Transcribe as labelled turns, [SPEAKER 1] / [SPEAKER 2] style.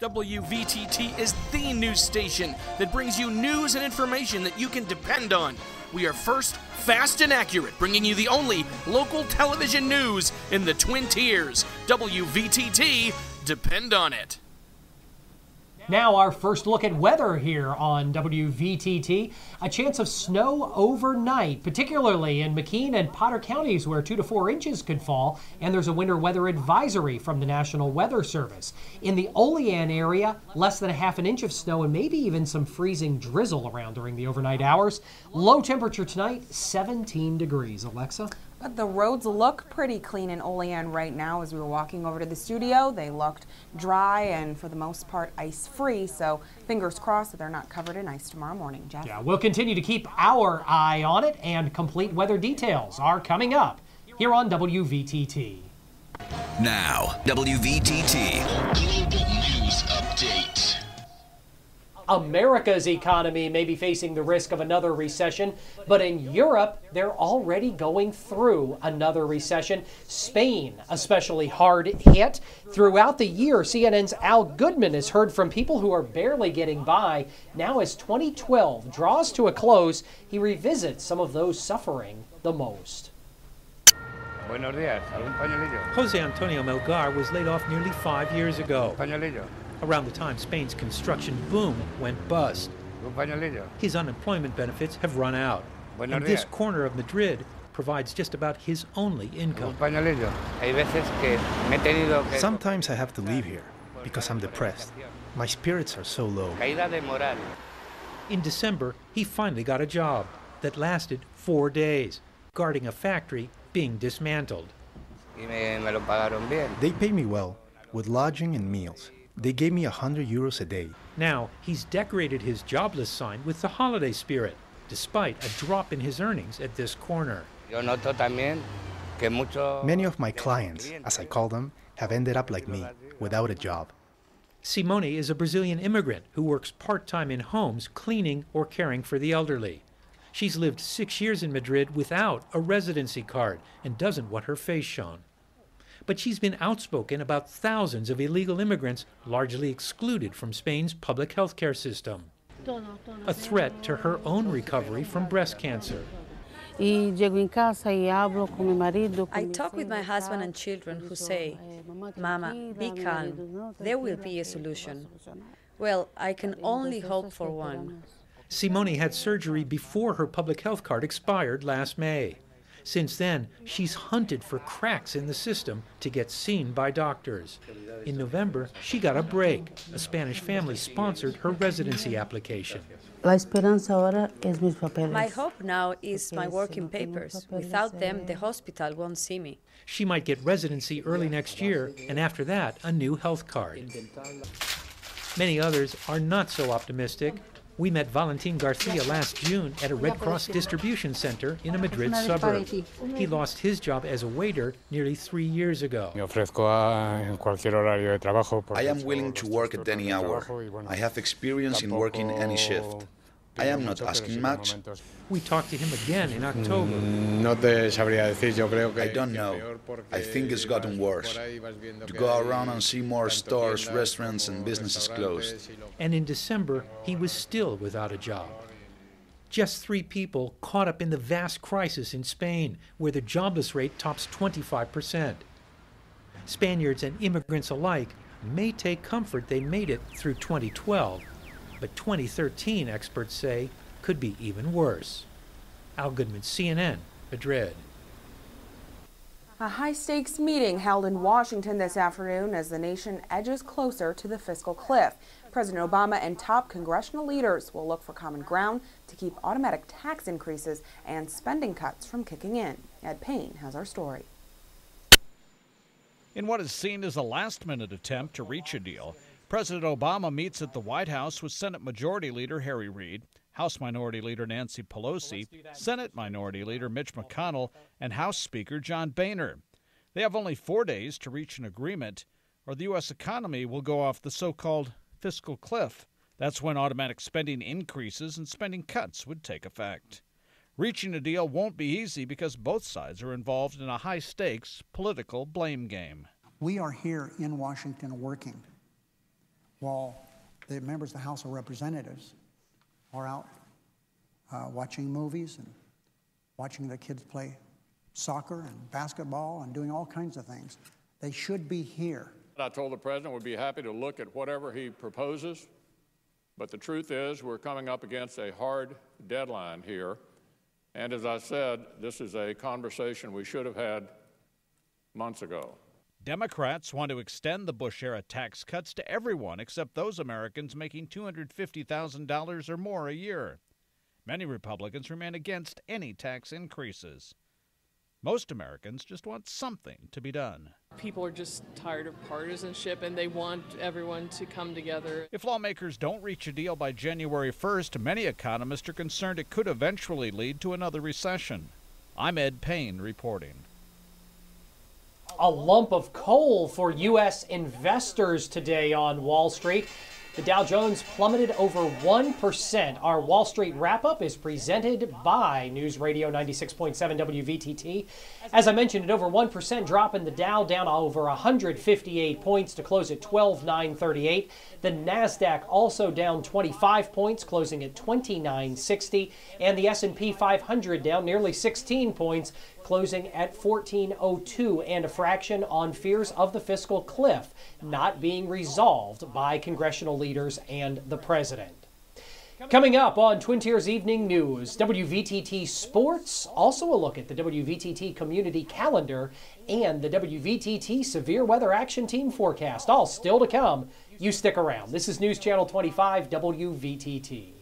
[SPEAKER 1] WVTT is the news station that brings you news and information that you can depend on. We are first, fast, and accurate, bringing you the only local television news in the Twin Tiers. WVTT, depend on it.
[SPEAKER 2] Now our first look at weather here on WVTT. A chance of snow overnight, particularly in McKean and Potter counties where 2 to 4 inches could fall, and there's a winter weather advisory from the National Weather Service. In the Olean area, less than a half an inch of snow and maybe even some freezing drizzle around during the overnight hours. Low temperature tonight, 17 degrees. Alexa?
[SPEAKER 3] But the roads look pretty clean in Olean right now. As we were walking over to the studio, they looked dry and for the most part ice-free, so fingers crossed that they're not covered in ice tomorrow morning. Jeff?
[SPEAKER 2] Yeah, we'll continue to keep our eye on it, and complete weather details are coming up here on WVTT.
[SPEAKER 4] Now, WVTT.
[SPEAKER 5] Global News Update.
[SPEAKER 2] America's economy may be facing the risk of another recession, but in Europe, they're already going through another recession. Spain, especially hard hit. Throughout the year, CNN's Al Goodman has heard from people who are barely getting by. Now, as 2012 draws to a close, he revisits some of those suffering the most.
[SPEAKER 6] Buenos días. ¿Algún pañuelillo?
[SPEAKER 7] Jose Antonio Melgar was laid off nearly 5 years ago,
[SPEAKER 6] Pañuelillo.
[SPEAKER 7] around the time Spain's construction boom went bust.
[SPEAKER 6] Un pañuelillo.
[SPEAKER 7] His unemployment benefits have run out, and this corner of Madrid provides just about his only
[SPEAKER 6] Un
[SPEAKER 7] income.
[SPEAKER 6] pañuelillo. Hay veces que me he tenido que...
[SPEAKER 8] Sometimes I have to leave here because I'm depressed. My spirits are so low.
[SPEAKER 6] Caída de moral.
[SPEAKER 7] In December, he finally got a job that lasted 4 days, guarding a factory being dismantled.
[SPEAKER 6] Y me lo pagaron bien.
[SPEAKER 8] They pay me well, with lodging and meals. They gave me 100 euros a day.
[SPEAKER 7] Now, he's decorated his jobless sign with the holiday spirit, despite a drop in his earnings at this corner.
[SPEAKER 6] Yo noto también que mucho...
[SPEAKER 8] Many of my clients, as I call them, have ended up like me, without a job.
[SPEAKER 7] Simone is a Brazilian immigrant who works part-time in homes cleaning or caring for the elderly. She's lived 6 years in Madrid without a residency card and doesn't want her face shown. But she's been outspoken about thousands of illegal immigrants largely excluded from Spain's public health care system. A threat to her own recovery from breast cancer.
[SPEAKER 9] I talk with my husband and children who say, "Mama, be calm. There will be a solution." Well, I can only hope for one.
[SPEAKER 7] Simone had surgery before her public health card expired last May. Since then, she's hunted for cracks in the system to get seen by doctors. In November, she got a break. A Spanish family sponsored her residency application.
[SPEAKER 9] My hope now is my working papers. Without them, the hospital won't see me.
[SPEAKER 7] She might get residency early next year, and after that, a new health card. Many others are not so optimistic. We met Valentin Garcia last June at a Red Cross distribution center in a Madrid suburb. He lost his job as a waiter nearly 3 years ago.
[SPEAKER 10] I am willing to work at any hour. I have experience in working any shift. I am not asking much.
[SPEAKER 7] We talked to him again in October.
[SPEAKER 10] I don't know. I think it's gotten worse. To go around and see more stores, restaurants, and businesses closed.
[SPEAKER 7] And in December, he was still without a job. Just 3 people caught up in the vast crisis in Spain, where the jobless rate tops 25%. Spaniards and immigrants alike may take comfort they made it through 2012, but 2013, experts say, could be even worse. Al Goodman, CNN, Madrid.
[SPEAKER 3] A high-stakes meeting held in Washington this afternoon as the nation edges closer to the fiscal cliff. President Obama and top congressional leaders will look for common ground to keep automatic tax increases and spending cuts from kicking in. Ed Payne has our story.
[SPEAKER 11] In what is seen as a last-minute attempt to reach a deal, President Obama meets at the White House with Senate Majority Leader Harry Reid, House Minority Leader Nancy Pelosi, Senate Minority Leader Mitch McConnell, and House Speaker John Boehner. They have only 4 days to reach an agreement, or the U.S. economy will go off the so-called fiscal cliff. That's when automatic spending increases and spending cuts would take effect. Reaching a deal won't be easy because both sides are involved in a high-stakes political blame game.
[SPEAKER 12] We are here in Washington working. while the members of the House of Representatives are out watching movies and watching the kids play soccer and basketball and doing all kinds of things. They should be here.
[SPEAKER 13] I told the president we'd be happy to look at whatever he proposes, but the truth is we're coming up against a hard deadline here. And as I said, this is a conversation we should have had months ago.
[SPEAKER 11] Democrats want to extend the Bush-era tax cuts to everyone except those Americans making $250,000 or more a year. Many Republicans remain against any tax increases. Most Americans just want something to be done.
[SPEAKER 14] People are just tired of partisanship, and they want everyone to come together.
[SPEAKER 11] If lawmakers don't reach a deal by January 1st, many economists are concerned it could eventually lead to another recession. I'm Ed Payne reporting.
[SPEAKER 2] A lump of coal for U.S. investors today on Wall Street. The Dow Jones plummeted over 1%. Our Wall Street wrap-up is presented by News Radio 96.7 WVTT. As I mentioned, an over 1% drop in the Dow, down over 158 points to close at 12,938. The NASDAQ also down 25 points, closing at 2960. And the S&P 500 down nearly 16 points, closing at 1402 and a fraction on fears of the fiscal cliff not being resolved by congressional leaders and the president. Coming up on Twin Tiers Evening News, WVTT Sports, also a look at the WVTT Community Calendar and the WVTT Severe Weather Action Team forecast, all still to come. You stick around. This is News Channel 25 WVTT.